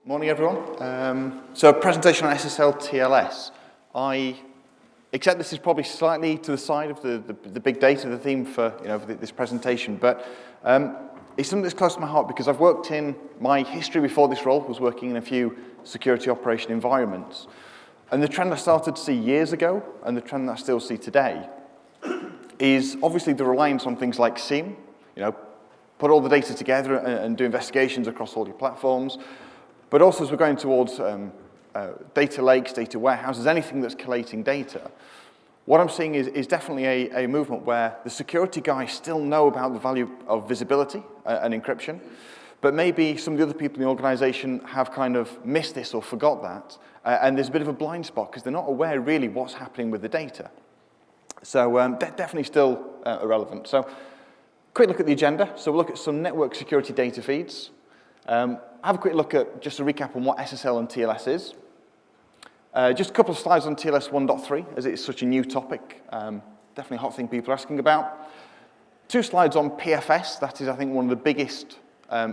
Morning, everyone. So a presentation on SSL TLS. I accept this is probably slightly to the side of the big data, the theme for, for this presentation, but it's something that's close to my heart because I've worked in, my history before this role was working in a few security operation environments. And the trend I started to see years ago, and the trend that I still see today, is obviously the reliance on things like SIEM, put all the data together and do investigations across all your platforms. But also as we're going towards data lakes, data warehouses, anything that's collating data, what I'm seeing is definitely a movement where the security guys still know about the value of visibility and encryption, but maybe some of the other people in the organization have kind of missed this or forgot that, and there's a bit of a blind spot because they're not aware really what's happening with the data. So definitely still irrelevant. So quick look at the agenda. So we'll look at some network security data feeds. Have a quick look at just a recap on what SSL and TLS is. Just a couple of slides on TLS 1.3, as it's such a new topic. Definitely a hot thing people are asking about. 2 slides on PFS. That is, I think, one of the biggest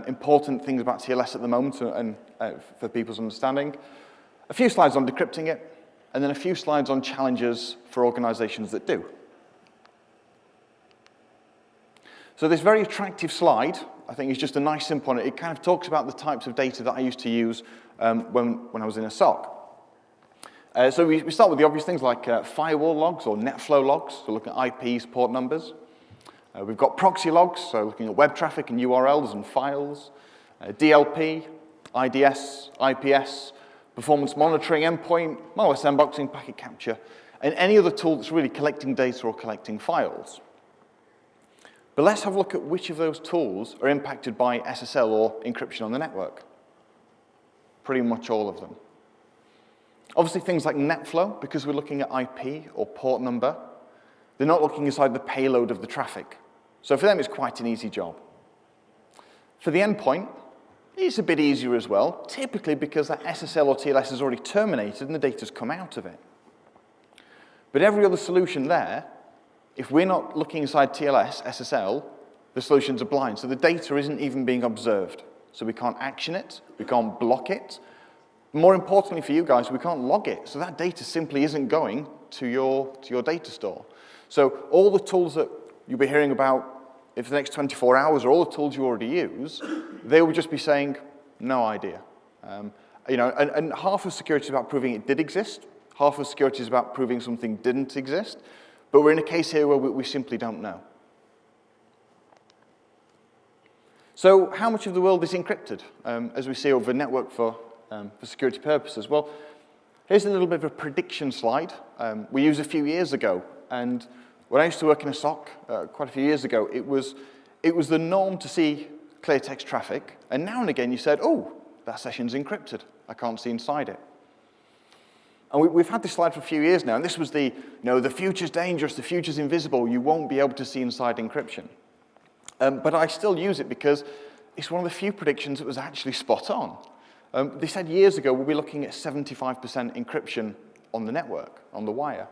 important things about TLS at the moment and for people's understanding. A few slides on decrypting it, and then a few slides on challenges for organizations that do. So this very attractive slide, I think, is just a nice simple one. It kind of talks about the types of data that I used to use when I was in a SOC. So we start with the obvious things like firewall logs or netflow logs, so looking at IPs, port numbers. We've got proxy logs, so looking at web traffic and URLs and files. DLP, IDS, IPS, performance monitoring, endpoint, malware sandboxing, packet capture, and any other tool that's really collecting data or collecting files. But let's have a look at which of those tools are impacted by SSL or encryption on the network. Pretty much all of them. Obviously things like NetFlow, because we're looking at IP or port number, they're not looking inside the payload of the traffic. So for them it's quite an easy job. For the endpoint, it's a bit easier as well, typically because that SSL or TLS is already terminated and the data's come out of it. But every other solution there, if we're not looking inside TLS, SSL, the solutions are blind. So the data isn't even being observed. So we can't action it, we can't block it. More importantly for you guys, we can't log it. So that data simply isn't going to your data store. So all the tools that you'll be hearing about for the next 24 hours or all the tools you already use, they will just be saying, no idea. And half of security is about proving it did exist. Half of security is about proving something didn't exist. But we're in a case here where we simply don't know. So how much of the world is encrypted, as we see over the network for security purposes? Well, here's a little bit of a prediction slide we used a few years ago. And when I used to work in a SOC quite a few years ago, it was the norm to see clear text traffic. And now and again you said, oh, that session's encrypted. I can't see inside it. And we've had this slide for a few years now, and this was the future's dangerous, the future's invisible, you won't be able to see inside encryption. But I still use it because it's one of the few predictions that was actually spot on. They said years ago we'll be looking at 75% encryption on the network, on the wire.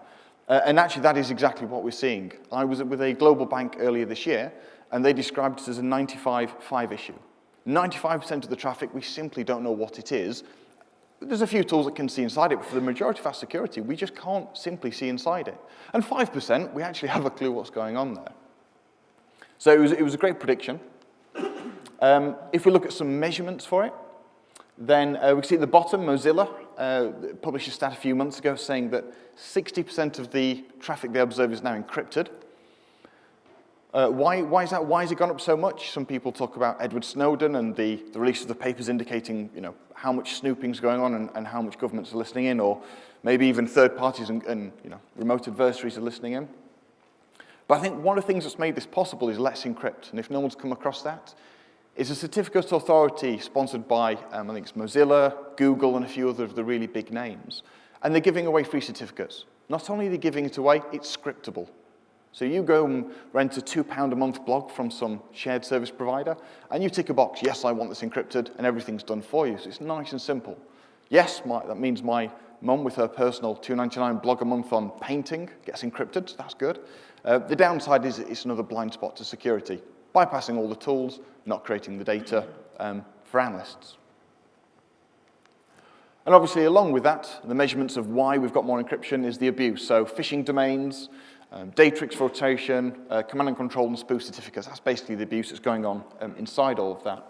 And actually that is exactly what we're seeing. I was with a global bank earlier this year, and they described it as a 95-5 issue. 95% of the traffic, we simply don't know what it is. There's a few tools that can see inside it, but for the majority of our security, we just can't simply see inside it. And 5%, we actually have a clue what's going on there. So it was a great prediction. If we look at some measurements for it, then we can see at the bottom, Mozilla published a stat a few months ago saying that 60% of the traffic they observe is now encrypted. Why is that? Why has it gone up so much? Some people talk about Edward Snowden and the release of the papers indicating, how much snooping is going on and how much governments are listening in, or maybe even third parties and remote adversaries are listening in. But I think one of the things that's made this possible is Let's Encrypt. And if no one's come across that, it's a certificate authority sponsored by, I think it's Mozilla, Google, and a few other of the really big names. And they're giving away free certificates. Not only are they giving it away, it's scriptable. So you go and rent a £2 a month blog from some shared service provider, and you tick a box, yes, I want this encrypted, and everything's done for you. So it's nice and simple. Yes, that means my mum with her personal $2.99 blog a month on painting gets encrypted, so that's good. The downside is it's another blind spot to security. bypassing all the tools, not creating the data for analysts. And obviously, along with that, the measurements of why we've got more encryption is the abuse. So phishing domains, data exploitation, command and control and spoof certificates. That's basically the abuse that's going on inside all of that.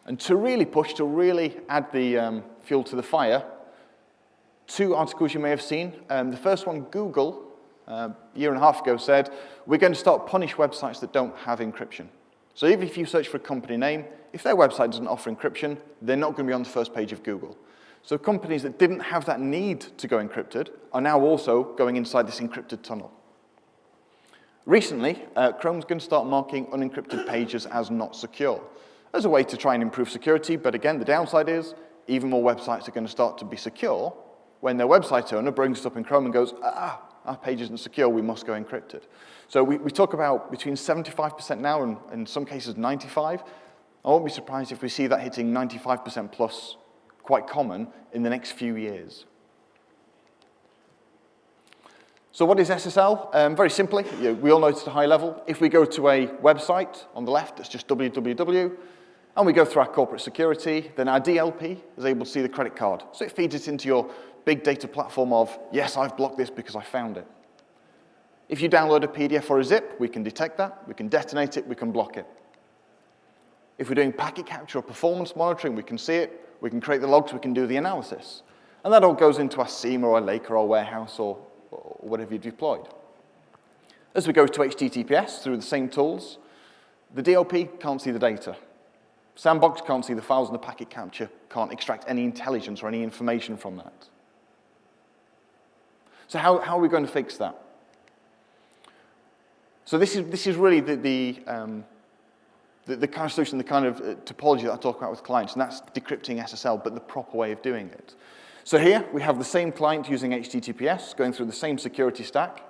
And to really push, to really add the fuel to the fire, 2 articles you may have seen. The first one, Google, a year and a half ago, said, we're going to start punish websites that don't have encryption. So even if you search for a company name, if their website doesn't offer encryption, they're not going to be on the first page of Google. So companies that didn't have that need to go encrypted are now also going inside this encrypted tunnel. Recently, Chrome's going to start marking unencrypted pages as not secure as a way to try and improve security, but again, the downside is even more websites are going to start to be secure when their website owner brings it up in Chrome and goes, our page isn't secure, we must go encrypted. So we talk about between 75% now and in some cases 95%. I won't be surprised if we see that hitting 95% plus, quite common, in the next few years. So what is SSL? Very simply, we all know it's at a high level. If we go to a website on the left, it's just www, and we go through our corporate security, then our DLP is able to see the credit card. So it feeds it into your big data platform of, yes, I've blocked this because I found it. If you download a PDF or a zip, we can detect that, we can detonate it, we can block it. If we're doing packet capture or performance monitoring, we can see it, we can create the logs, we can do the analysis. And that all goes into our SIEM or our lake or our warehouse or whatever you've deployed. As we go to HTTPS through the same tools, the DLP can't see the data. Sandbox can't see the files, and the packet capture can't extract any intelligence or any information from that. So how are we going to fix that? So this is really the kind of solution, the kind of topology that I talk about with clients, and that's decrypting SSL, but the proper way of doing it. So here, we have the same client using HTTPS, going through the same security stack,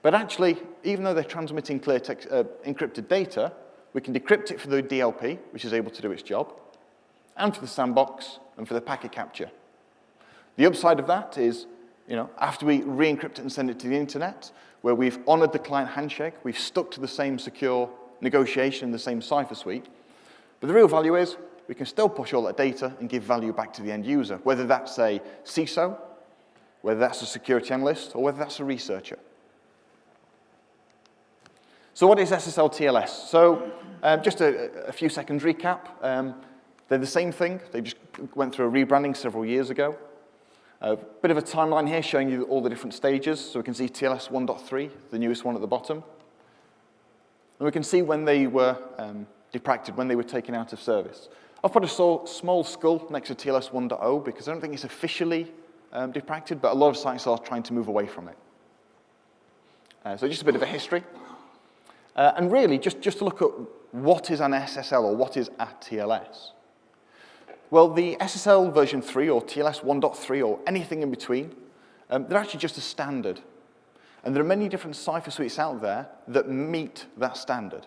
but actually, even though they're transmitting clear text, encrypted data, we can decrypt it for the DLP, which is able to do its job, and for the sandbox, and for the packet capture. The upside of that is, after we re-encrypt it and send it to the internet, where we've honored the client handshake, we've stuck to the same secure negotiation, the same Cipher-Suite, but the real value is, we can still push all that data and give value back to the end user, whether that's a CISO, whether that's a security analyst, or whether that's a researcher. So what is SSL TLS? So just a few seconds recap. They're the same thing. They just went through a rebranding several years ago. A bit of a timeline here showing you all the different stages. So we can see TLS 1.3, the newest one at the bottom. And we can see when they were depracted, when they were taken out of service. I've put a small skull next to TLS 1.0 because I don't think it's officially depracted, but a lot of sites are trying to move away from it. So just a bit of a history. And really, just to look at what is an SSL or what is a TLS. Well, the SSL version 3 or TLS 1.3 or anything in between, they're actually just a standard. And there are many different Cipher-Suites out there that meet that standard.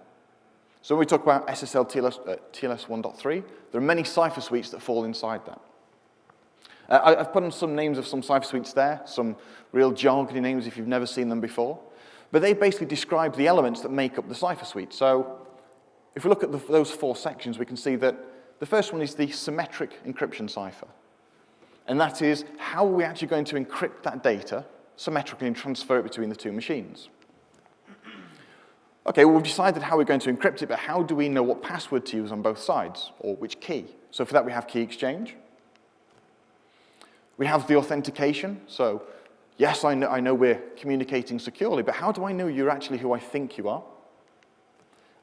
So when we talk about SSL TLS 1.3, there are many Cipher-Suites that fall inside that. I've put in some names of some Cipher-Suites there, some real jargony names if you've never seen them before. But they basically describe the elements that make up the Cipher-Suite. So if we look at those 4 sections, we can see that the first one is the symmetric encryption cipher. And that is, how are we actually going to encrypt that data symmetrically and transfer it between the 2 machines? Okay, well, we've decided how we're going to encrypt it, but how do we know what password to use on both sides, or which key? So for that, we have key exchange. We have the authentication. So yes, I know we're communicating securely, but how do I know you're actually who I think you are?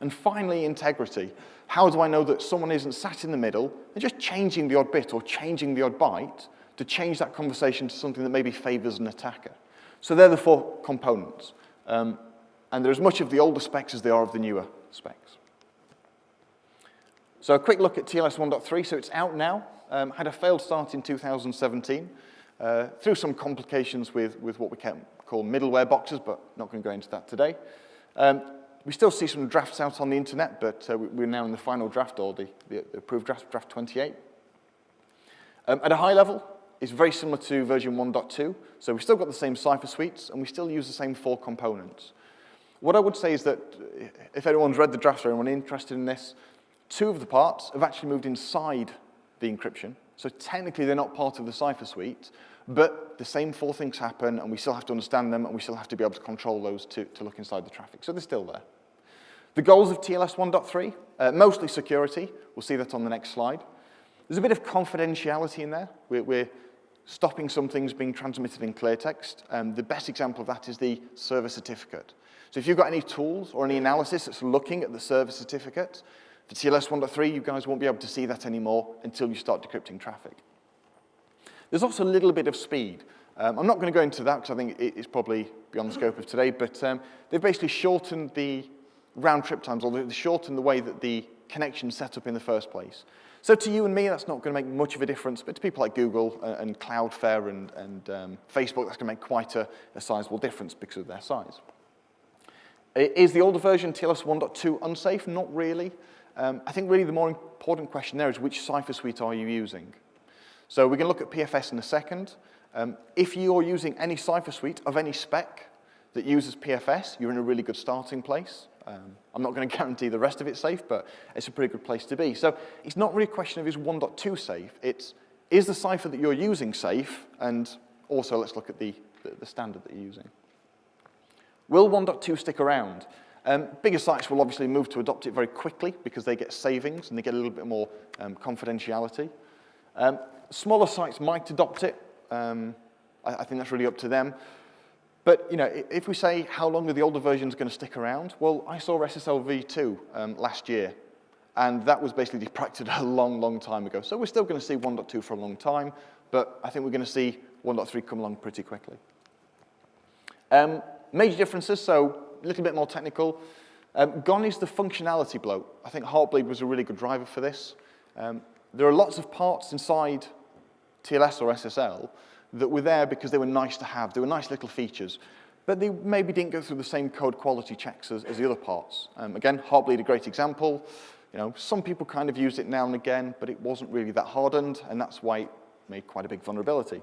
And finally, integrity. How do I know that someone isn't sat in the middle and just changing the odd bit or changing the odd byte to change that conversation to something that maybe favors an attacker? So they're the 4 components. And they're as much of the older specs as they are of the newer specs. So a quick look at TLS 1.3. So it's out now. Had a failed start in 2017 through some complications with what we can call middleware boxes, but not going to go into that today. We still see some drafts out on the internet, but we're now in the final draft, or the approved draft 28. At a high level, it's very similar to version 1.2. So we've still got the same Cipher-Suites, and we still use the same 4 components. What I would say is that if anyone's read the draft or anyone interested in this, 2 of the parts have actually moved inside the encryption, So technically, they're not part of the Cipher-Suite, but the same 4 things happen, and we still have to understand them, and we still have to be able to control those to look inside the traffic. So they're still there. The goals of TLS 1.3, mostly security. We'll see that on the next slide. There's a bit of confidentiality in there. We're stopping some things being transmitted in clear text. The best example of that is the server certificate. So if you've got any tools or any analysis that's looking at the server certificate, for TLS 1.3, you guys won't be able to see that anymore until you start decrypting traffic. There's also a little bit of speed. I'm not going to go into that because I think it's probably beyond the scope of today, but they've basically shortened the round trip times, or they've shortened the way that the connection's set up in the first place. So to you and me, that's not going to make much of a difference, but to people like Google and Cloudflare and Facebook, that's going to make quite a sizable difference because of their size. Is the older version, TLS 1.2, unsafe? Not really. I think really the more important question there is which Cipher-Suite are you using? So we're going to look at PFS in a second. If you're using any Cipher-Suite of any spec that uses PFS, you're in a really good starting place. I'm not going to guarantee the rest of it's safe, but it's a pretty good place to be. So it's not really a question of is 1.2 safe, it's is the cipher that you're using safe, and also let's look at the standard that you're using. Will 1.2 stick around? Bigger sites will obviously move to adopt it very quickly because they get savings and they get a little bit more confidentiality. Smaller sites might adopt it. I think that's really up to them. But you know, if we say how long are the older versions going to stick around, well, I saw SSLV 2 last year, and that was basically decrypted a long, long time ago. So we're still going to see 1.2 for a long time, but I think we're going to see 1.3 come along pretty quickly. Major differences, so a little bit more technical. Gone is the functionality bloat. I think Heartbleed was a really good driver for this. There are lots of parts inside TLS or SSL that were there because they were nice to have. They were nice little features, but they maybe didn't go through the same code quality checks as the other parts. Again, Heartbleed, a great example. You know, some people kind of use it now and again, but it wasn't really that hardened, and that's why it made quite a big vulnerability.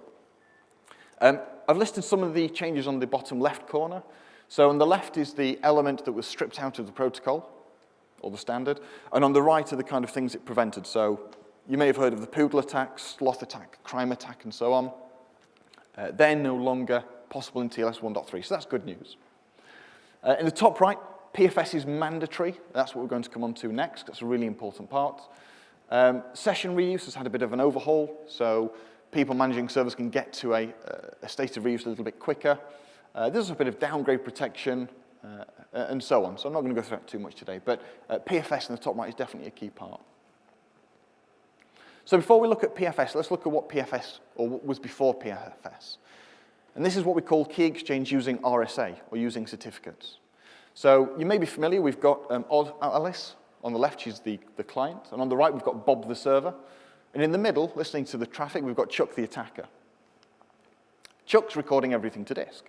I've listed some of the changes on the bottom left corner. So on the left is the element that was stripped out of the protocol, or the standard, and on the right are the kind of things it prevented. So you may have heard of the poodle attack, sloth attack, crime attack, and so on. They're no longer possible in TLS 1.3, so that's good news. In the top right, PFS is mandatory. That's what we're going to come on to next. That's a really important part. Session reuse has had a bit of an overhaul, so people managing servers can get to a state of reuse a little bit quicker. There's a bit of downgrade protection, and so on. So I'm not going to go through that too much today, but PFS in the top right is definitely a key part. So before we look at PFS, let's look at what PFS, or what was before PFS. And this is what we call key exchange using RSA, or using certificates. So you may be familiar, we've got Alice on the left, she's the client, and on the right we've got Bob the server. And in the middle, listening to the traffic, we've got Chuck the attacker. Chuck's recording everything to disk.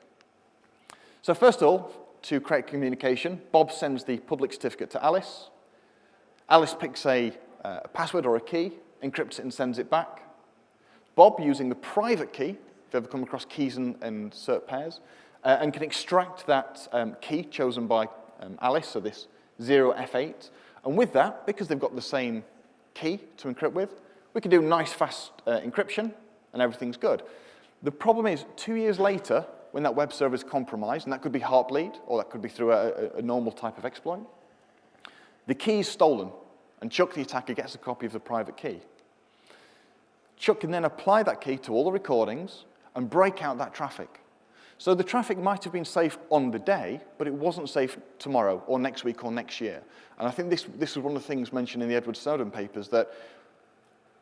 So first of all, to create communication, Bob sends the public certificate to Alice. Alice picks a password or a key, encrypts it and sends it back. Bob, using the private key, if you've ever come across keys and cert pairs, and can extract that key chosen by Alice, so this 0F8. And with that, because they've got the same key to encrypt with, we can do nice, fast encryption, and everything's good. The problem is, 2 years later, when that web server is compromised, and that could be Heartbleed, or that could be through a normal type of exploit, the key is stolen, and Chuck the attacker gets a copy of the private key. Chuck can then apply that key to all the recordings and break out that traffic. So the traffic might have been safe on the day, but it wasn't safe tomorrow, or next week, or next year. And I think this is one of the things mentioned in the Edward Snowden papers, that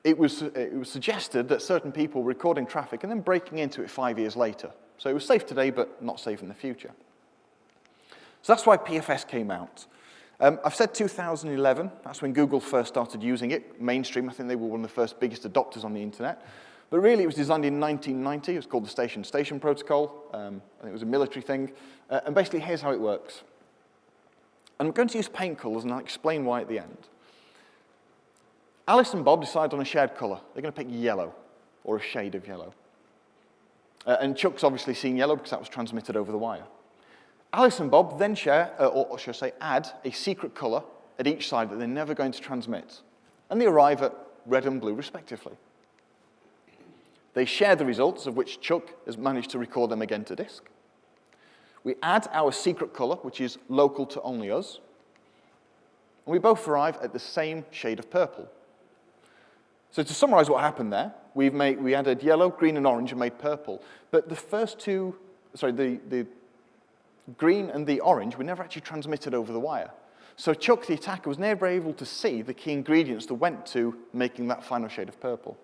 it was suggested that certain people were recording traffic and then breaking into it 5 years later. So it was safe today, but not safe in the future. So that's why PFS came out. I've said 2011, that's when Google first started using it, mainstream. I think they were one of the first biggest adopters on the internet. But really, it was designed in 1990. It was called the Station-Station Protocol. I think it was a military thing. And basically, here's how it works. I'm going to use paint colors, and I'll explain why at the end. Alice and Bob decide on a shared color. They're going to pick yellow, or a shade of yellow. And Chuck's obviously seen yellow because that was transmitted over the wire. Alice and Bob then share, or should I say, add a secret color at each side that they're never going to transmit. And they arrive at red and blue, respectively. They share the results, of which Chuck has managed to record them again to disk. We add our secret color, which is local to only us. And we both arrive at the same shade of purple. So to summarize what happened there, we added yellow, green, and orange and made purple. But the first two, the green and the orange were never actually transmitted over the wire. So Chuck, the attacker, was never able to see the key ingredients that went to making that final shade of purple.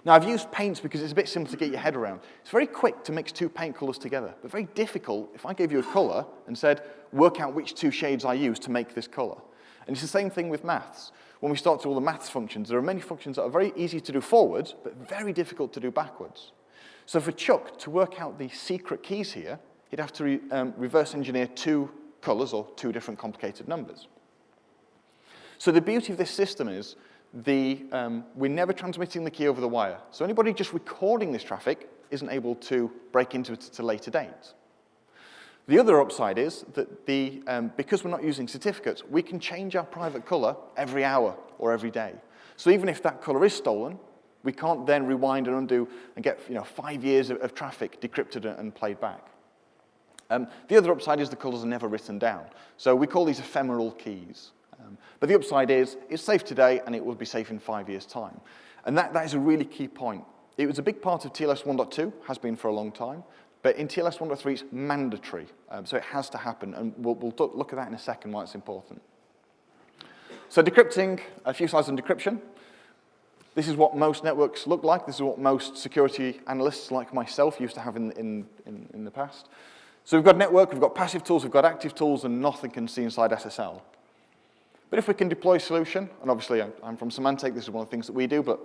Now, I've used paints because it's a bit simple to get your head around. It's very quick to mix two paint colors together, but very difficult if I gave you a color and said, work out which two shades I use to make this color. And it's the same thing with maths. When we start to all the maths functions, there are many functions that are very easy to do forwards, but very difficult to do backwards. So for Chuck to work out the secret keys here, he'd have to reverse engineer two colors or two different complicated numbers. So the beauty of this system is we're never transmitting the key over the wire. So anybody just recording this traffic isn't able to break into it at a later date. The other upside is that because we're not using certificates, we can change our private color every hour or every day. So even if that color is stolen, we can't then rewind and undo and get 5 years of traffic decrypted and played back. The other upside is the colors are never written down. So we call these ephemeral keys. But the upside is it's safe today and it will be safe in 5 years' time. And that is a really key point. It was a big part of TLS 1.2, has been for a long time. But in TLS 1.3, it's mandatory. So it has to happen. And we'll look at that in a second, why it's important. So decrypting, a few slides on decryption. This is what most networks look like. This is what most security analysts like myself used to have in the past. So we've got network, we've got passive tools, we've got active tools, and nothing can see inside SSL. But if we can deploy a solution, and obviously I'm from Symantec, this is one of the things that we do, but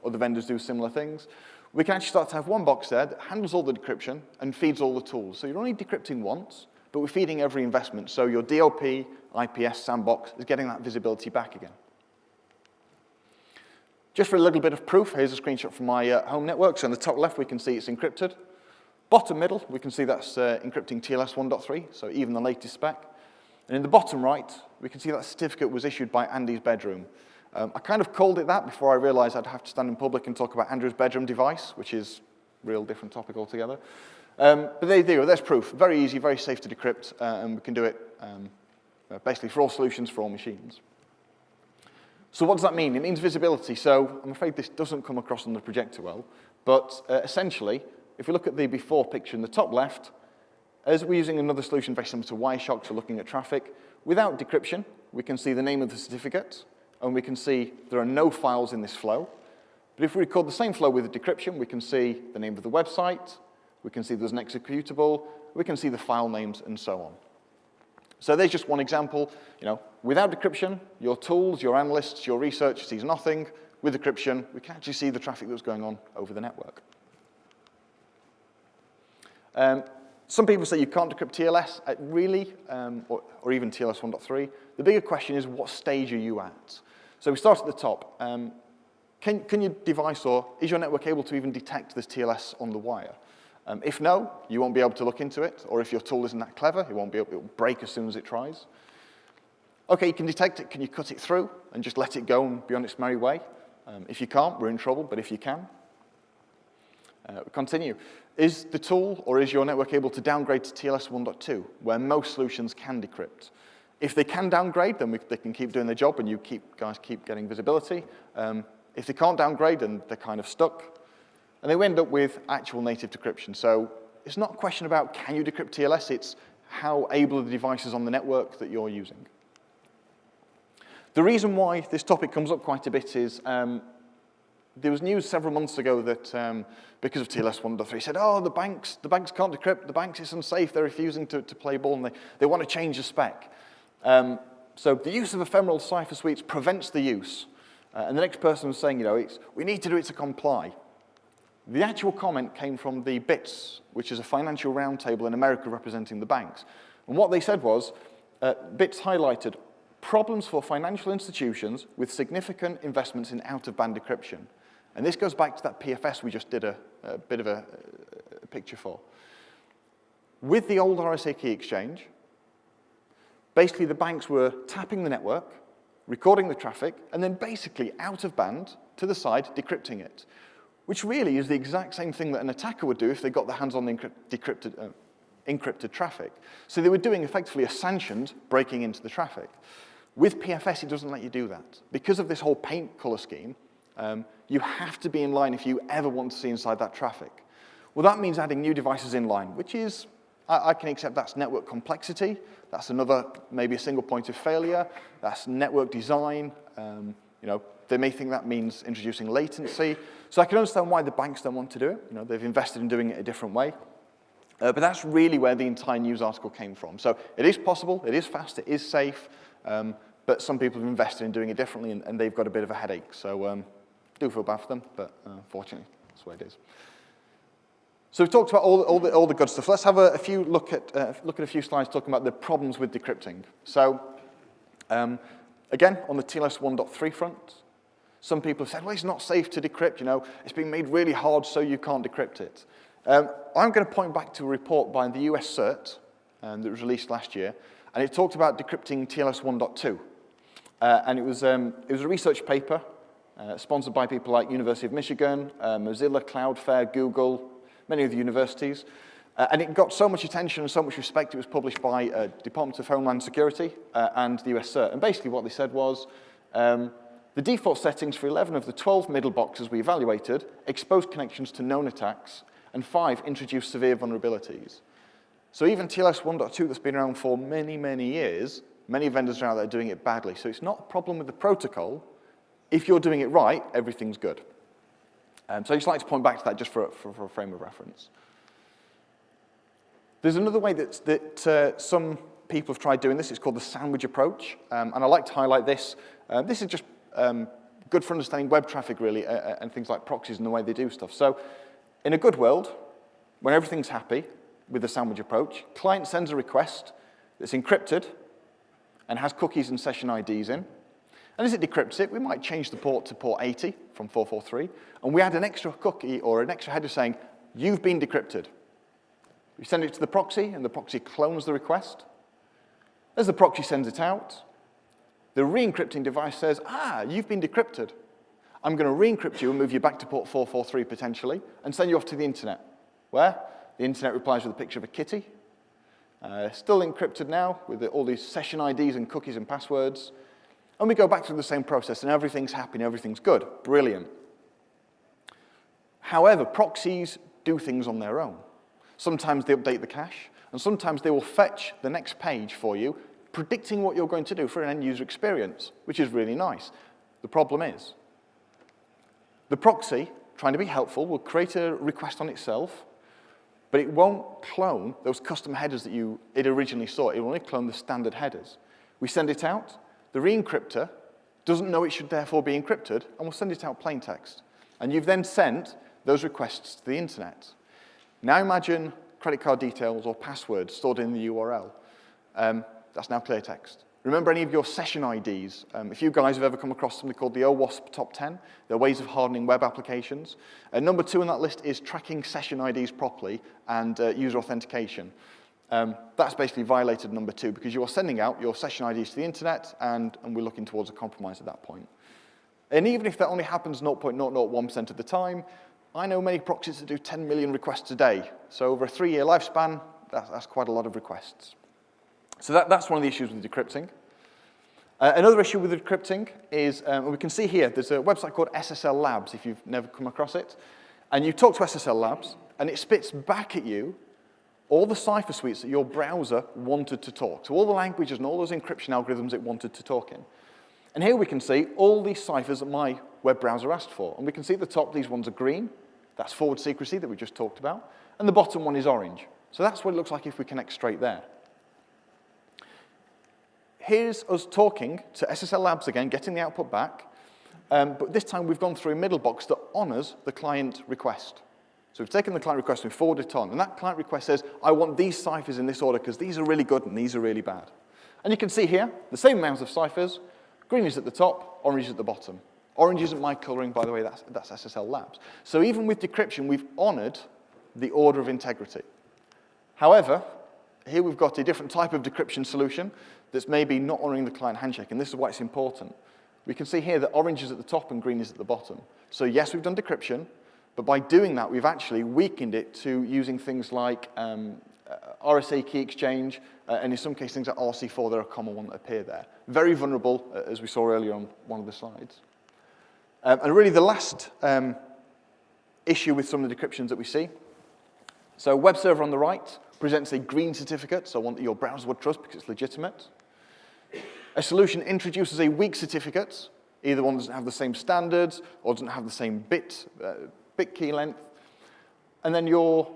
other vendors do similar things, we can actually start to have one box there that handles all the decryption and feeds all the tools. So you're only decrypting once, but we're feeding every investment. So your DOP, IPS, sandbox is getting that visibility back again. Just for a little bit of proof, here's a screenshot from my home network. So on the top left, we can see it's encrypted. Bottom middle, we can see that's encrypting TLS 1.3, so even the latest spec. And in the bottom right, we can see that certificate was issued by Andy's bedroom. I kind of called it that before I realized I'd have to stand in public and talk about Andrew's bedroom device, which is a real different topic altogether. But there you go, there's proof. Very easy, very safe to decrypt, and we can do it basically for all solutions, for all machines. So what does that mean? It means visibility. So I'm afraid this doesn't come across on the projector well, but essentially, if we look at the before picture in the top left, as we're using another solution very similar to Wireshark, so looking at traffic, without decryption, we can see the name of the certificate, and we can see there are no files in this flow. But if we record the same flow with decryption, we can see the name of the website, we can see there's an executable, we can see the file names, and so on. So there's just one example. Without decryption, your tools, your analysts, your research sees nothing. With decryption, we can actually see the traffic that's going on over the network. Some people say you can't decrypt TLS, really, or even TLS 1.3. The bigger question is, what stage are you at? So we start at the top. Can your device or is your network able to even detect this TLS on the wire? If no, you won't be able to look into it, or if your tool isn't that clever, it will break as soon as it tries. Okay, you can detect it. Can you cut it through and just let it go and be on its merry way? If you can't, we're in trouble, but if you can, continue. Is the tool or is your network able to downgrade to TLS 1.2, where most solutions can decrypt? If they can downgrade, then they can keep doing their job and you guys keep getting visibility. If they can't downgrade, then they're kind of stuck. And they end up with actual native decryption. So it's not a question about can you decrypt TLS, it's how able are the devices on the network that you're using. The reason why this topic comes up quite a bit is there was news several months ago that because of TLS 1.3 said, oh, the banks can't decrypt, the banks is unsafe, they're refusing to play ball, and they want to change the spec. So the use of ephemeral Cipher-Suites prevents the use. And the next person was saying, we need to do it to comply. The actual comment came from the BITS, which is a financial roundtable in America representing the banks. And what they said was, BITS highlighted problems for financial institutions with significant investments in out-of-band decryption. And this goes back to that PFS we just did a bit of a picture for. With the old RSA Key Exchange, basically the banks were tapping the network, recording the traffic, and then basically out of band, to the side, decrypting it. which really is the exact same thing that an attacker would do if they got their hands on the encrypted traffic. So they were doing effectively a sanctioned breaking into the traffic. With PFS, it doesn't let you do that. Because of this whole paint color scheme, you have to be in line if you ever want to see inside that traffic. Well, that means adding new devices in line, which is, I can accept that's network complexity. That's another, maybe a single point of failure. That's network design. They may think that means introducing latency. So I can understand why the banks don't want to do it. They've invested in doing it a different way. But that's really where the entire news article came from. So it is possible, it is fast, it is safe, but some people have invested in doing it differently, and they've got a bit of a headache. So do feel bad for them, but unfortunately, that's the way it is. So we've talked about all the good stuff. Let's have a few look at a few slides talking about the problems with decrypting. So again, on the TLS 1.3 front, some people have said, well, it's not safe to decrypt. It's being made really hard, so you can't decrypt it. I'm going to point back to a report by the US CERT that was released last year, and it talked about decrypting TLS 1.2. And it was a research paper sponsored by people like University of Michigan, Mozilla, Cloudflare, Google, many of the universities. And it got so much attention and so much respect, it was published by Department of Homeland Security and the US CERT. And basically what they said was, the default settings for 11 of the 12 Middleboxes we evaluated exposed connections to known attacks, and 5 introduced severe vulnerabilities. So even TLS 1.2 that's been around for many, many years, many vendors are out there doing it badly. So it's not a problem with the protocol. If you're doing it right, everything's good. So I just like to point back to that just for a frame of reference. There's another way that some people have tried doing this. It's called the sandwich approach. And I like to highlight this. This is just good for understanding web traffic, really, and things like proxies and the way they do stuff. So in a good world, when everything's happy with the sandwich approach, client sends a request that's encrypted and has cookies and session IDs in. And as it decrypts it, we might change the port to port 80 from 443, and we add an extra cookie or an extra header saying, you've been decrypted. We send it to the proxy, and the proxy clones the request. As the proxy sends it out, the re-encrypting device says, you've been decrypted. I'm going to re-encrypt you and move you back to port 443 potentially and send you off to the internet. Where? The internet replies with a picture of a kitty. Still encrypted now with all these session IDs and cookies and passwords. And we go back through the same process and everything's happy and everything's good. Brilliant. However, proxies do things on their own. Sometimes they update the cache, and sometimes they will fetch the next page for you, predicting what you're going to do for an end user experience, which is really nice. The problem is, the proxy, trying to be helpful, will create a request on itself, but it won't clone those custom headers that it originally saw. It will only clone the standard headers. We send it out. The re-encryptor doesn't know it should therefore be encrypted, and will send it out plain text. And you've then sent those requests to the internet. Now imagine credit card details or passwords stored in the URL. That's now clear text. Remember any of your session IDs. If you guys have ever come across something called the OWASP Top 10, they're ways of hardening web applications. Number 2 on that list is tracking session IDs properly and user authentication. That's basically violated number 2 because you are sending out your session IDs to the internet and we're looking towards a compromise at that point. And even if that only happens 0.001% of the time, I know many proxies that do 10 million requests a day. So over a 3-year lifespan, that's quite a lot of requests. So that's one of the issues with decrypting. Another issue with decrypting is, we can see here, there's a website called SSL Labs, if you've never come across it. And you talk to SSL Labs, and it spits back at you all the Cipher-Suites that your browser wanted to talk. So all the languages and all those encryption algorithms it wanted to talk in. And here we can see all these ciphers that my web browser asked for. And we can see at the top, these ones are green. That's forward secrecy that we just talked about. And the bottom one is orange. So that's what it looks like if we connect straight there. Here's us talking to SSL Labs again, getting the output back. But this time we've gone through a Middlebox that honors the client request. So we've taken the client request and we've forwarded it on. And that client request says, I want these ciphers in this order because these are really good and these are really bad. And you can see here, the same amount of ciphers. Green is at the top, orange is at the bottom. Orange isn't my coloring, by the way, that's SSL Labs. So even with decryption, we've honored the order of integrity. However, here we've got a different type of decryption solution that's maybe not honoring the client handshake, and this is why it's important. We can see here that orange is at the top and green is at the bottom. So yes, we've done decryption, But by doing that, we've actually weakened it to using things like RSA Key Exchange, and in some cases things like RC4, they're a common one that appear there. Very vulnerable, as we saw earlier on one of the slides. And really the last issue with some of the decryptions that we see. So web server on the right presents a green certificate, so one that your browser would trust because it's legitimate. A solution introduces a weak certificate, either one doesn't have the same standards or doesn't have the same bit key length. And then or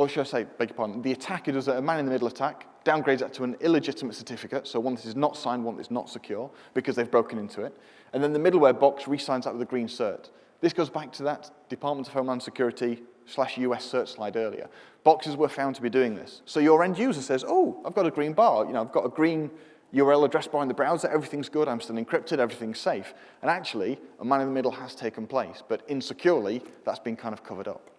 should I say, beg your pardon, the attacker does a man-in-the-middle attack, downgrades that to an illegitimate certificate, so one that is not signed, one that is not secure, because they've broken into it. And then the middleware box re-signs that with a green cert. This goes back to that Department of Homeland Security /US cert slide earlier. Boxes were found to be doing this. So your end user says, oh, I've got a green bar, I've got a green URL address bar in the browser, everything's good, I'm still encrypted, everything's safe. And actually, a man-in-the-middle has taken place, but insecurely, that's been kind of covered up.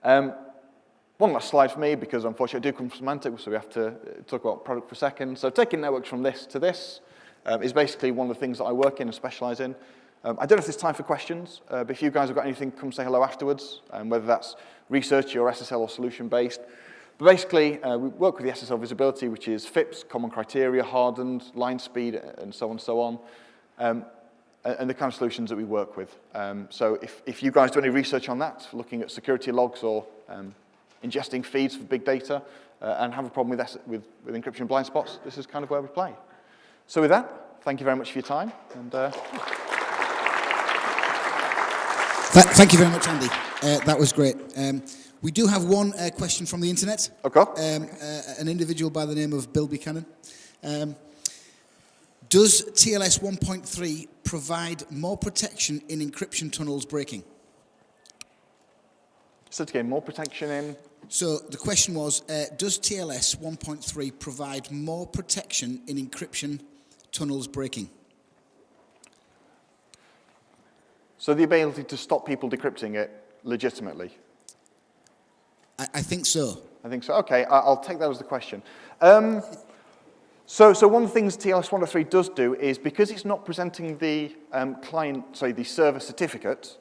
One last slide for me, because unfortunately I do come from Symantec, so we have to talk about product for a second. So taking networks from this to this is basically one of the things that I work in and specialize in. I don't know if there's time for questions, but if you guys have got anything, come say hello afterwards, whether that's research or SSL or solution-based. But basically, we work with the SSL visibility, which is FIPS, common criteria, hardened, line speed, and so on, and the kind of solutions that we work with. So if you guys do any research on that, looking at security logs or ingesting feeds for big data, and have a problem with encryption blind spots, this is kind of where we play. So with that, thank you very much for your time. And thank you very much, Andy. That was great. We do have one question from the internet. Okay. An individual by the name of Bill Buchanan. Does TLS 1.3 provide more protection in encryption tunnels breaking? So to get more protection in? So the question was, does TLS 1.3 provide more protection in encryption tunnels breaking? So the ability to stop people decrypting it legitimately? I think so. I think so. Okay, I'll take that as the question. So one of the things TLS 1.3 does do is, because it's not presenting the the server certificate,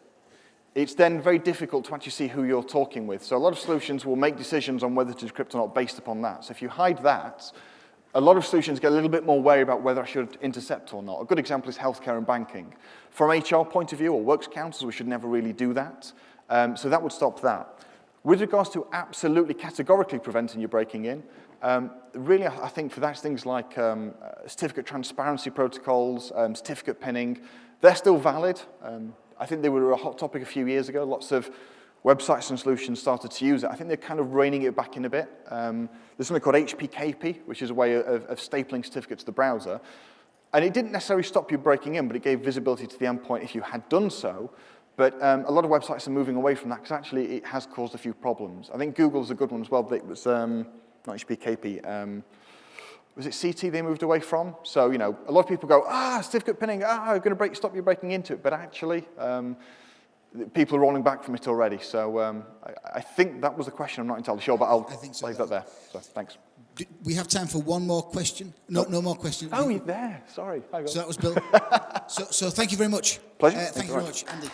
it's then very difficult to actually see who you're talking with. So a lot of solutions will make decisions on whether to decrypt or not based upon that. So if you hide that, a lot of solutions get a little bit more wary about whether I should intercept or not. A good example is healthcare and banking. From HR point of view, or works councils, we should never really do that. So that would stop that. With regards to absolutely categorically preventing you breaking in, really, I think for that, things like certificate transparency protocols, certificate pinning, they're still valid. I think they were a hot topic a few years ago. Lots of websites and solutions started to use it. I think they're kind of reining it back in a bit. There's something called HPKP, which is a way of stapling certificates to the browser. And it didn't necessarily stop you breaking in, but it gave visibility to the endpoint if you had done so. But a lot of websites are moving away from that because actually it has caused a few problems. I think Google's a good one as well, but it was not HPKP. Was it CT they moved away from? So, a lot of people go, certificate pinning, I'm going to stop you breaking into it. But actually, people are rolling back from it already. So I think that was the question. I'm not entirely sure, but I'll leave that there. So thanks. We have time for one more question. No more questions. Oh, you're there. Sorry. So that was Bill. so thank you very much. Pleasure. Thank you very much, Andy.